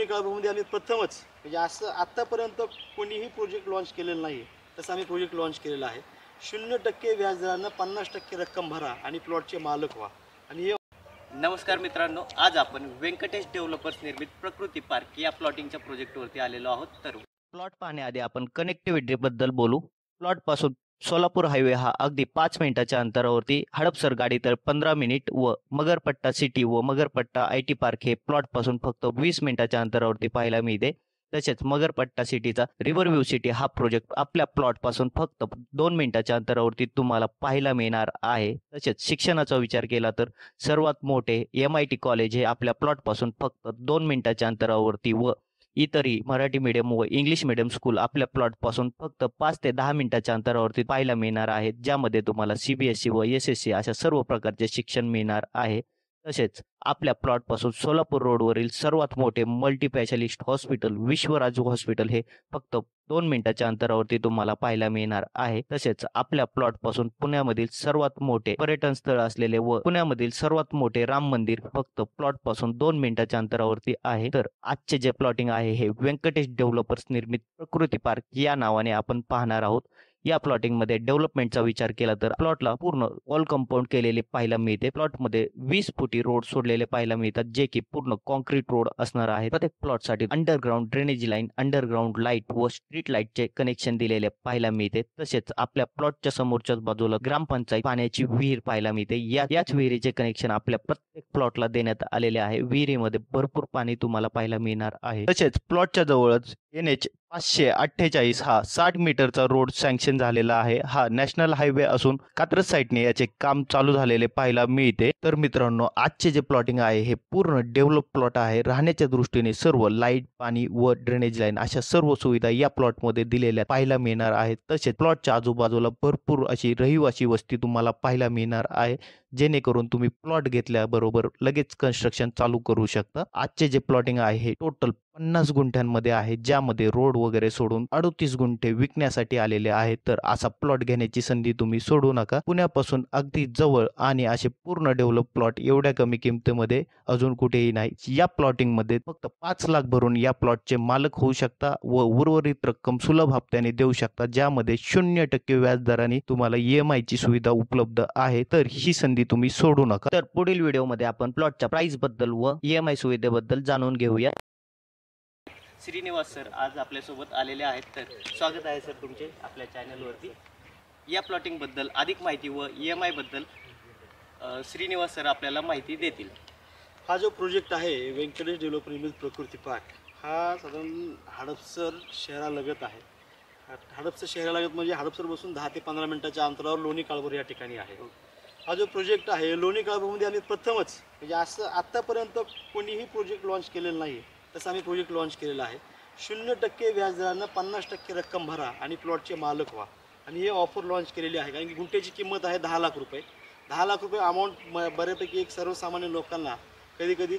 लोणी काळामध्ये आम्ही प्रथमच म्हणजे असं आत्तापर्यंत कोणीही प्रोजेक्ट लॉन्च केलेला नाही तसं आम्ही प्रोजेक्ट लॉन्च केलेला आहे। 0% व्याजदरानं 50% रक्कम भरा आणि प्लॉटचे मालक व्हा। आणि हे नमस्कार मित्रांनो, आज आपण व्यंकटेश डेव्हलपर्स निर्मित प्रकृती पार्क या प्लॉटिंगच्या प्रोजेक्टवरती आलेलो आहोत। तर प्लॉट पाहण्याआधी आपण कनेक्टिव्हिटी बद्दल बोलू। प्लॉट पासून सोलापूर हायवे हा अगदी 5 मिनिटाच्या अंतरावरती, हडपसर गाडी तर 15 मिनिट व मगरपट्टा सिटी व मगरपट्टा IT पार्क हे प्लॉट पासून फक्त 20 मिनिटाच्या अंतरावरती पाहायला मिळते। तसेच मगरपट्टा सिटीचा रिव्हरव्ह्यू सिटी हा प्रोजेक्ट आपल्या प्लॉट पासून फक्त 2 मिनिटाच्या अंतरावरती तुम्हाला पाहायला मिळणार आहे। तसेच शिक्षणाचा विचार केला तर सर्वात मोठे MIT कॉलेज हे आपल्या प्लॉट पासून फक्त 2 मिनिटाच्या अंतरावरती व इतरही मराठी मीडियम व इंग्लिश मीडियम स्कूल आपल्या प्लॉट पासून फक्त 5 ते 10 मिनिटाच्या अंतरावरती पाहायला मिळणार आहेत, ज्यामध्ये तुम्हाला CBSE व SSC अशा सर्व प्रकारचे शिक्षण मिळणार आहे। तसेच आपल्या प्लॉट पासून सोलापूर रोडवरील सर्वात मोठे मल्टीस्पेशालिस्ट हॉस्पिटल विश्वराज हॉस्पिटल हे फक्त 2 मिनिटाच्या अंतरावरती तुम्हाला पाहायला मिळणार आहे। तसेच आपल्या प्लॉट पासून पुण्यामधील सर्वात मोठे पर्यटन स्थळ असलेले व पुण्यामधील सर्वात मोठे राम मंदिर फक्त प्लॉट पासून 2 मिनिटाच्या अंतरावरती आहे। तर आजचे जे प्लॉटिंग आहे हे व्यंकटेश डेव्हलपर्स निर्मित प्रकृती पार्क या नावाने आपण पाहणार आहोत। या प्लॉटिंग मध्ये डेव्हलपमेंटचा विचार केला तर प्लॉटला पूर्ण वॉल कंपाऊंड केलेले पाहायला मिळते। प्लॉट मध्ये 20 फुटी रोड सोडलेले पाहायला मिळतात, जे की पूर्ण कॉन्क्रीट रोड असणार आहे। प्रत्येक प्लॉट साठी underground drainage line, underground light व स्ट्रीट लाईटचे कनेक्शन दिलेले पाहायला मिळते। तसेच आपल्या प्लॉटच्या समोरच्याच बाजूला ग्रामपंचायत पाण्याची विहीर पाहायला मिळते। याच विहिरीचे कनेक्शन आपल्या प्रत्येक प्लॉटला देण्यात आलेले आहे। विहिरीमध्ये भरपूर पाणी तुम्हाला पाहायला मिळणार आहे। तसेच प्लॉटच्या जवळच NH 548 हा 60 मीटरचा रोड सँक्शन झालेला आहे। हा नॅशनल हायवे असून कात्रज साईडने याचे काम चालू झालेले पाहायला मिळते। तर मित्रांनो, आजचे जे प्लॉटिंग आहे हे पूर्ण डेव्हलप प्लॉट आहे। राहण्याच्या दृष्टीने सर्व लाईट, पाणी व ड्रेनेज लाईन अशा सर्व सुविधा या प्लॉटमध्ये दिलेल्या पाहायला मिळणार आहेत। तसेच प्लॉटच्या आजूबाजूला भरपूर अशी रहिवासी वस्ती तुम्हाला पाहायला मिळणार आहे, जेणेकरून तुम्ही प्लॉट घेतल्याबरोबर लगेच कन्स्ट्रक्शन चालू करू शकता। आजचे जे प्लॉटिंग आहे हे टोटल 50 गुंठ्यांमध्ये आहे, ज्यामध्ये रोड वगैरे सोडून 38 गुंठे विकण्यासाठी आलेले आहेत। तर असा प्लॉट घेण्याची संधी तुम्ही सोडू नका। पुण्यापासून अगदी जवळ आणि असे पूर्ण डेव्हलप प्लॉट एवढ्या कमी किमतीमध्ये अजून कुठेही नाही। या प्लॉटिंग मध्ये फक्त 5 लाख भरून या प्लॉटचे मालक होऊ शकता व उर्वरित रक्कम सुलभ हप्त्याने देऊ शकता, ज्यामध्ये 0% व्याजदराने तुम्हाला EMI ची सुविधा उपलब्ध आहे। तर ही संधी तुम्ही सोडू नका। तर पुढील व्हिडिओमध्ये आपण प्लॉटच्या प्राइस बद्दल व EMI सुविधेबद्दल जाणून घेऊया। श्रीनिवास सर आज आपल्यासोबत आलेले आहेत, तर स्वागत आहे सर तुमचे आपल्या चॅनलवरती। या प्लॉटिंग बद्दल अधिक माहिती व EMI बद्दल श्रीनिवास सर आपल्याला माहिती देतील। हा जो प्रोजेक्ट आहे व्यंकटेश डेव्हलपर निर्मित प्रकृती पार्क हा साधारण हडपसर शहरालगत आहे। हडपसर शहरालगत म्हणजे हडपसर बसून 10 ते 15 मिनिटाच्या अंतरावर लोणी काळभोर या ठिकाणी आहे। हा जो प्रोजेक्ट आहे लोणी काळभोरमध्ये आम्ही प्रथमच म्हणजे असं आत्तापर्यंत कोणीही प्रोजेक्ट लॉन्च केलेला नाही तसं आम्ही प्रोजेक्ट लॉन्च केलेला आहे। 0% व्याजदरानं 50% रक्कम भरा आणि प्लॉटचे मालक व्हा। आणि हे ऑफर लॉन्च केलेली आहे, कारण की गुंठ्याची किंमत आहे 10 लाख रुपये। 10 लाख रुपये अमाऊंट बऱ्यापैकी एक सर्वसामान्य लोकांना कधी कधी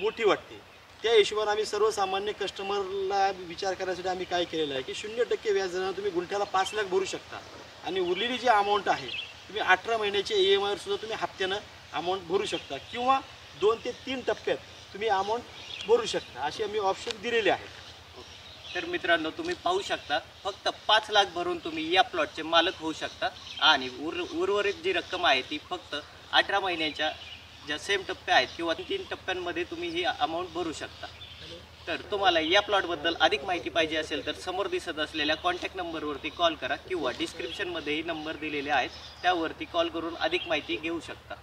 मोठी वाटते। त्या हिशोबाने आम्ही सर्वसामान्य कस्टमरला विचार करण्यासाठी आम्ही काय केलेलं आहे की 0% व्याजदरानं तुम्ही गुंठ्याला 5 लाख भरू शकता आणि उरलेली जी अमाऊंट आहे तुम्ही 18 महिन्याच्या EMI सुद्धा तुम्ही हप्त्यानं अमाऊंट भरू शकता किंवा 2 ते 3 टप्प्यात तुम्ही अमाऊंट भरू शकता, असे आम्ही ऑप्शन दिलेले आहेत। तर मित्रांनो, तुम्ही पाहू शकता फक्त 5 लाख भरून तुम्ही या प्लॉटचे मालक होऊ शकता आणि उर्वरित जी रक्कम आहे ती फक्त 18 महिन्याच्या ज्या सेम टप्प्या आहेत किंवा 3 टप्प्यांमध्ये तुम्ही ही अमाऊंट भरू शकता। तर तुम्हाला या प्लॉटबद्दल अधिक माहिती पाहिजे असेल तर समोर दिसत असलेल्या कॉन्टॅक्ट नंबरवरती कॉल करा किंवा डिस्क्रिप्शनमध्येही नंबर दिलेले आहेत, त्यावरती कॉल करून अधिक माहिती घेऊ शकता।